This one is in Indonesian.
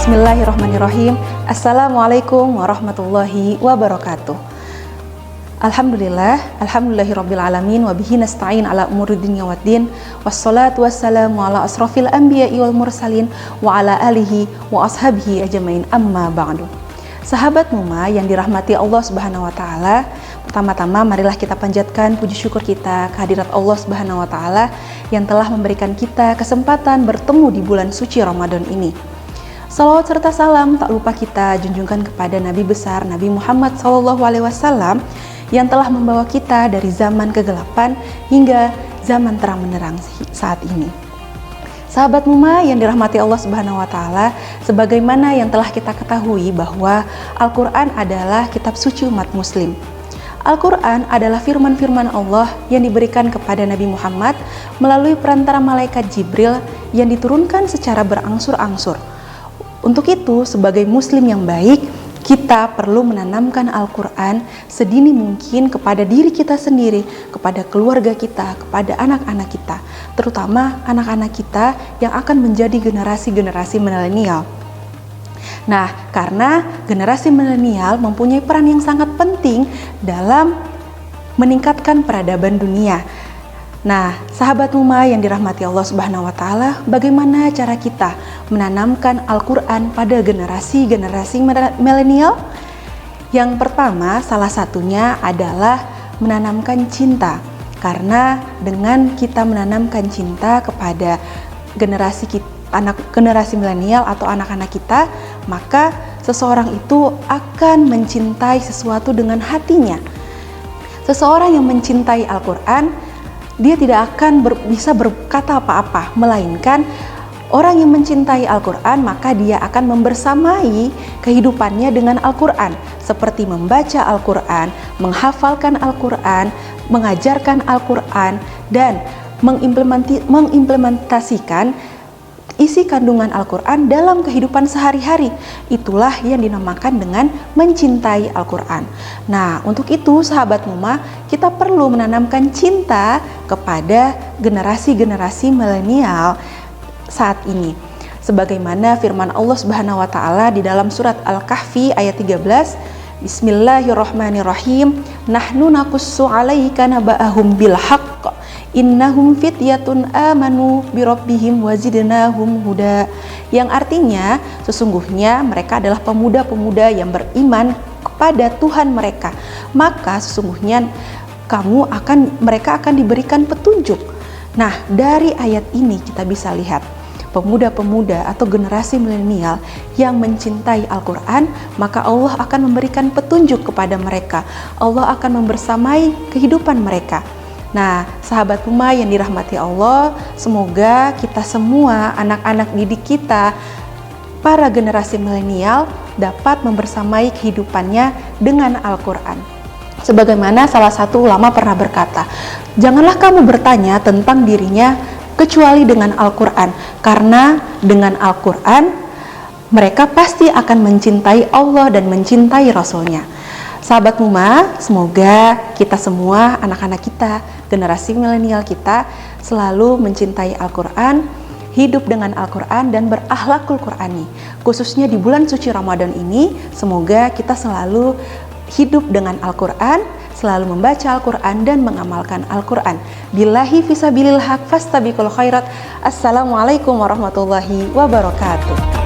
Bismillahirrahmanirrahim. Assalamualaikum warahmatullahi wabarakatuh. Alhamdulillahirabbil alamin wa bihi nasta'in ala umuri dunya waddin. Wassalatu wassalamu ala asrofil anbiya'i wal mursalin wa ala alihi wa ashabihi ajmain, amma ba'du. Sahabat Muma yang dirahmati Allah Subhanahu wa taala, pertama-tama marilah kita panjatkan puji syukur kita kehadirat Allah Subhanahu wa taala yang telah memberikan kita kesempatan bertemu di bulan suci Ramadan ini. Salawat serta salam tak lupa kita junjungkan kepada Nabi besar Nabi Muhammad SAW yang telah membawa kita dari zaman kegelapan hingga zaman terang benderang saat ini. Sahabat Muma yang dirahmati Allah Subhanahu wa taala, sebagaimana yang telah kita ketahui bahwa Al-Qur'an adalah kitab suci umat muslim. Al-Qur'an adalah firman-firman Allah yang diberikan kepada Nabi Muhammad melalui perantara malaikat Jibril yang diturunkan secara berangsur-angsur. Untuk itu, sebagai muslim yang baik, kita perlu menanamkan Al-Quran sedini mungkin kepada diri kita sendiri, kepada keluarga kita, kepada anak-anak kita, terutama anak-anak kita yang akan menjadi generasi-generasi milenial. Nah, karena generasi milenial mempunyai peran yang sangat penting dalam meningkatkan peradaban dunia. Nah, sahabat Muma yang dirahmati Allah Subhanahu wa taala, bagaimana cara kita menanamkan Al-Qur'an pada generasi-generasi milenial? Yang pertama, salah satunya adalah menanamkan cinta. Karena dengan kita menanamkan cinta kepada generasi milenial atau anak-anak kita, maka seseorang itu akan mencintai sesuatu dengan hatinya. Seseorang yang mencintai Al-Qur'an, dia tidak akan bisa berkata apa-apa, melainkan orang yang mencintai Al-Quran maka dia akan membersamai kehidupannya dengan Al-Quran, seperti membaca Al-Quran, menghafalkan Al-Quran, mengajarkan Al-Quran, dan mengimplementasikan isi kandungan Al-Quran dalam kehidupan sehari-hari. Itulah yang dinamakan dengan mencintai Al-Quran. Nah, untuk itu sahabat Muma, kita perlu menanamkan cinta kepada generasi-generasi milenial saat ini. Sebagaimana firman Allah Subhanahu wa taala di dalam surat Al-Kahfi ayat 13, Bismillahirrahmanirrahim. Nahnu naqussu 'alaika naba'ahum bil haqq. Innahum fityatun amanu birabbihim wazidnahum huda. Yang artinya sesungguhnya mereka adalah pemuda-pemuda yang beriman kepada Tuhan mereka. Maka sesungguhnya mereka akan diberikan petunjuk. Nah, dari ayat ini kita bisa lihat pemuda-pemuda atau generasi milenial yang mencintai Al-Quran, maka Allah akan memberikan petunjuk kepada mereka. Allah akan membersamai kehidupan mereka. Nah, sahabat Muma yang dirahmati Allah, semoga kita semua, anak-anak didik kita, para generasi milenial dapat membersamai kehidupannya dengan Al-Quran. Sebagaimana salah satu ulama pernah berkata, janganlah kamu bertanya tentang dirinya kecuali dengan Al-Quran, karena dengan Al-Quran mereka pasti akan mencintai Allah dan mencintai Rasul-Nya. Sahabat Muma, semoga kita semua, anak-anak kita, generasi milenial kita selalu mencintai Al-Quran, hidup dengan Al-Quran dan berakhlakul Qur'ani. Khususnya di bulan suci Ramadan ini, semoga kita selalu hidup dengan Al-Quran, selalu membaca Al-Quran dan mengamalkan Al-Quran. Billahi fisabilil haq fastabiqul khairat. Assalamualaikum warahmatullahi wabarakatuh.